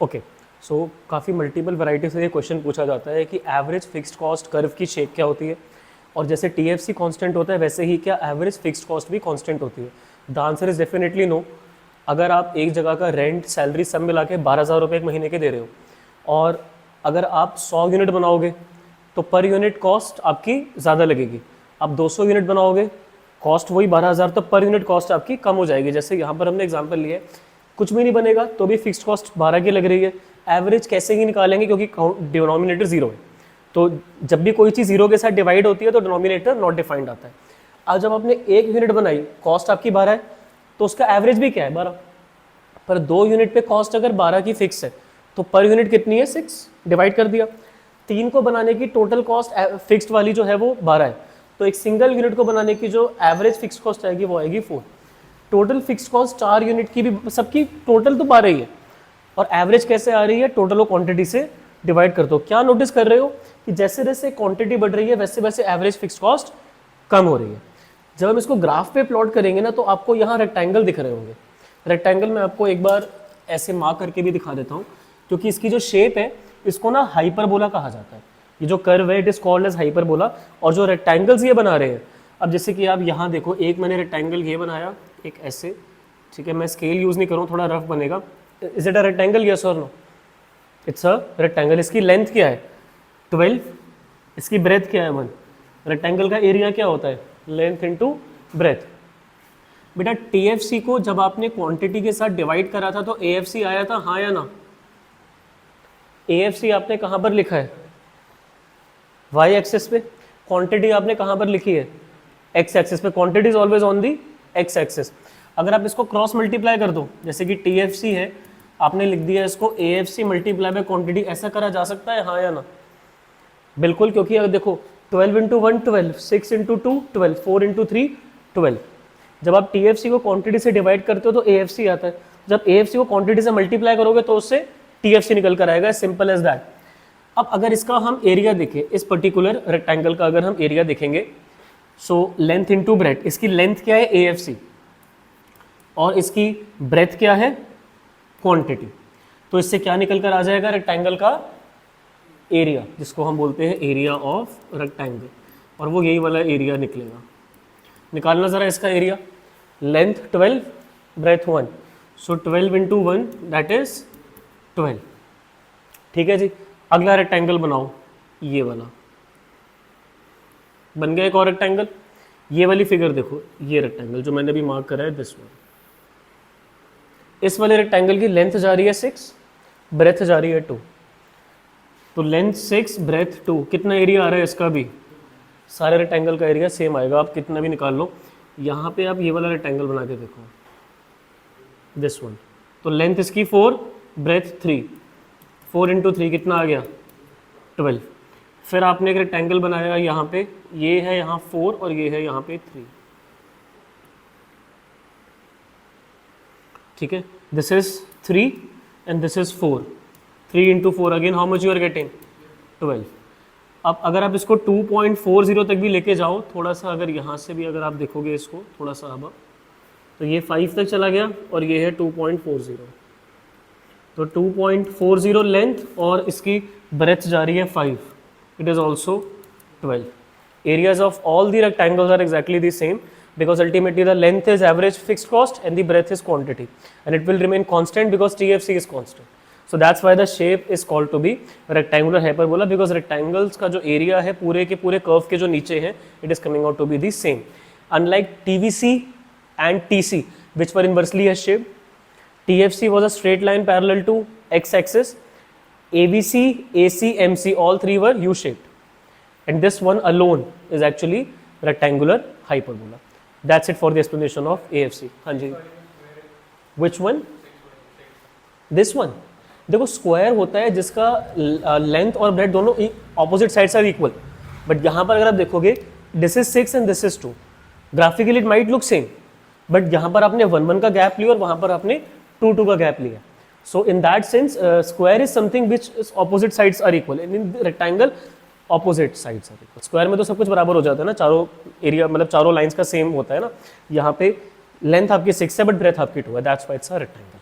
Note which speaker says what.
Speaker 1: Okay, सो काफ़ी multiple variety से ये क्वेश्चन पूछा जाता है कि एवरेज फिक्स्ड कॉस्ट कर्व की शेप क्या होती है, और जैसे TFC कांस्टेंट होता है वैसे ही क्या एवरेज फिक्स्ड कॉस्ट भी कांस्टेंट होती है। The answer is definitely no. अगर आप एक जगह का रेंट सैलरी सब मिला के 12,000 रुपये एक महीने के दे रहे हो, और अगर आप 100 यूनिट बनाओगे तो पर यूनिट कॉस्ट आपकी ज़्यादा लगेगी। आप 200 यूनिट बनाओगे, कॉस्ट वही 12,000, तो पर यूनिट कॉस्ट आपकी कम हो जाएगी। जैसे यहाँ पर हमने एग्जांपल लिया है, कुछ भी नहीं बनेगा तो भी फिक्स्ड कॉस्ट 12 की लग रही है। एवरेज कैसे ही निकालेंगे क्योंकि डिनोमिनेटर जीरो है, तो जब भी कोई चीज़ जीरो के साथ डिवाइड होती है तो डिनोमिनेटर नॉट डिफाइंड आता है। आज जब आपने 1 यूनिट बनाई, कॉस्ट आपकी 12 है, तो उसका एवरेज भी क्या है 12, पर 2 यूनिट पे कॉस्ट अगर 12 की फिक्स है तो पर यूनिट कितनी है 6, डिवाइड कर दिया। 3 को बनाने की टोटल कॉस्ट फिक्स्ड वाली जो है वो 12 है, तो एक सिंगल यूनिट को बनाने की जो एवरेज फिक्स्ड कॉस्ट आएगी वो आएगी 4। टोटल फिक्स्ड कॉस्ट 4 यूनिट की भी सबकी टोटल तो 12 ही है, और एवरेज कैसे आ रही है, टोटल क्वांटिटी से डिवाइड कर दो। क्या नोटिस कर रहे हो कि जैसे जैसे क्वांटिटी बढ़ रही है वैसे वैसे एवरेज फिक्स्ड कॉस्ट कम हो रही है। जब हम इसको ग्राफ पे प्लॉट करेंगे ना तो आपको यहाँ रेक्टेंगल दिख रहे होंगे। रेक्टेंगल में आपको एक बार ऐसे मार्क करके भी दिखा देता हूँ, क्योंकि इसकी जो शेप है इसको ना हाइपरबोला कहा जाता है। ये जो कर्व है it is called as hyperbola, और जो रेक्टेंगल्स ये बना रहे हैं, अब जैसे कि आप यहाँ देखो, एक मैंने रेक्टेंगल ये बनाया, एक ऐसे, ठीक है, मैं स्केल यूज़ नहीं करूँ, थोड़ा रफ बनेगा। Is it a rectangle, yes और नो? It's a rectangle. इसकी लेंथ क्या है 12, इसकी ब्रेथ क्या है 1। रेक्टेंगल का एरिया क्या होता है, लेंथ इनटू ब्रेथ। बेटा TFC को जब आपने क्वांटिटी के साथ डिवाइड करा था तो AFC आया था, हाँ या ना? AFC आपने कहाँ पर लिखा है, y एक्सिस पे। क्वांटिटी आपने कहाँ पर लिखी है, x एक्सिस पे। Quantity is always on the x axis. अगर आप इसको क्रॉस मल्टीप्लाई कर दो, जैसे कि TFC है, आपने लिख दिया इसको AFC मल्टीप्लाई बाय क्वांटिटी, ऐसा करा जा सकता है, हाँ या ना? बिल्कुल, क्योंकि अगर देखो 12 इंटू 1 12, 6 इंटू 2 12, 4 इंटू 3 12। जब आप TFC को क्वांटिटी से डिवाइड करते हो तो AFC आता है, जब AFC को क्वांटिटी से मल्टीप्लाई करोगे तो उससे TFC निकल कर आएगा, सिंपल एज दैट। अब अगर इसका हम एरिया देखें, इस पर्टिकुलर रेक्टेंगल का अगर हम एरिया देखेंगे, सो लेंथ इंटू ब्रेथ, इसकी लेंथ क्या है AFC, और इसकी ब्रेथ क्या है क्वांटिटी, तो इससे क्या निकल कर आ जाएगा, रेक्टेंगल का एरिया, जिसको हम बोलते हैं एरिया ऑफ रेक्टेंगल, और वो यही वाला एरिया निकलेगा। निकालना ज़रा इसका area, length 12, breadth 1, so 12 into 1 that is 12। ठीक है जी, अगला रेक्टेंगल बनाओ, ये वाला बन गया एक और रेक्टेंगल। ये वाली फिगर देखो, ये रेक्टेंगल जो मैंने अभी मार्क करा है दिस वन, इस वाले रेक्टेंगल की लेंथ जा रही है 6, ब्रेथ जा रही है 2, तो लेंथ 6 ब्रेथ 2, कितना एरिया आ रहा है इसका भी, सारे रेक्टेंगल का एरिया सेम आएगा, आप कितना भी निकाल लो। यहाँ पे आप ये वाला रेक्टेंगल बना के देखो, दिस वन, तो लेंथ इसकी 4, ब्रेथ 3, 4 इंटू 3 कितना आ गया 12। फिर आपने एक रेक्टेंगल बनाया यहाँ पे, ये है यहाँ 4 और ये है यहाँ पे 3, ठीक है, this is 3 and this is 4, 3 into 4 again how much you are getting 12। अब अगर आप इसको 2.40 तक भी लेके जाओ, थोड़ा सा अगर यहाँ से भी अगर आप देखोगे इसको थोड़ा सा अब, तो ये 5 तक चला गया और ये है 2.40, तो 2.40 लेंथ और इसकी ब्रेथ जा रही है 5, it is also 12। Areas of all the rectangles are exactly the same because ultimately the length is average fixed cost and the breadth is quantity, and it will remain constant because TFC is constant. So that's why the shape is called to be rectangular hyperbola, because rectangles का जो area है पूरे के पूरे curve के जो नीचे है it is coming out to be the same. Unlike TVC and TC which were inversely shaped, TFC was a straight line parallel to x-axis. ABC, AC, MC all three were U-shaped, and this one alone is actually rectangular hyperbola. That's it for the explanation of AFC. हाँ जी, which one? This one. देखो square होता है जिसका length और breadth दोनों opposite sides are equal, but यहाँ पर अगर आप देखोगे this is 6 and this is 2, graphically it might look same, but यहाँ पर आपने 1 का गैप लिया और वहाँ पर आपने 2 का गैप लिया। So in that sense square is something which opposite sides are equal, in rectangle opposite sides are equal. Square में तो सब कुछ बराबर हो जाता है ना, चारों एरिया मतलब चारों लाइंस का सेम होता है ना, यहाँ पे लेंथ आपकी 6 है बट ब्रेथ आपकी 2 है, that's why it's a rectangle.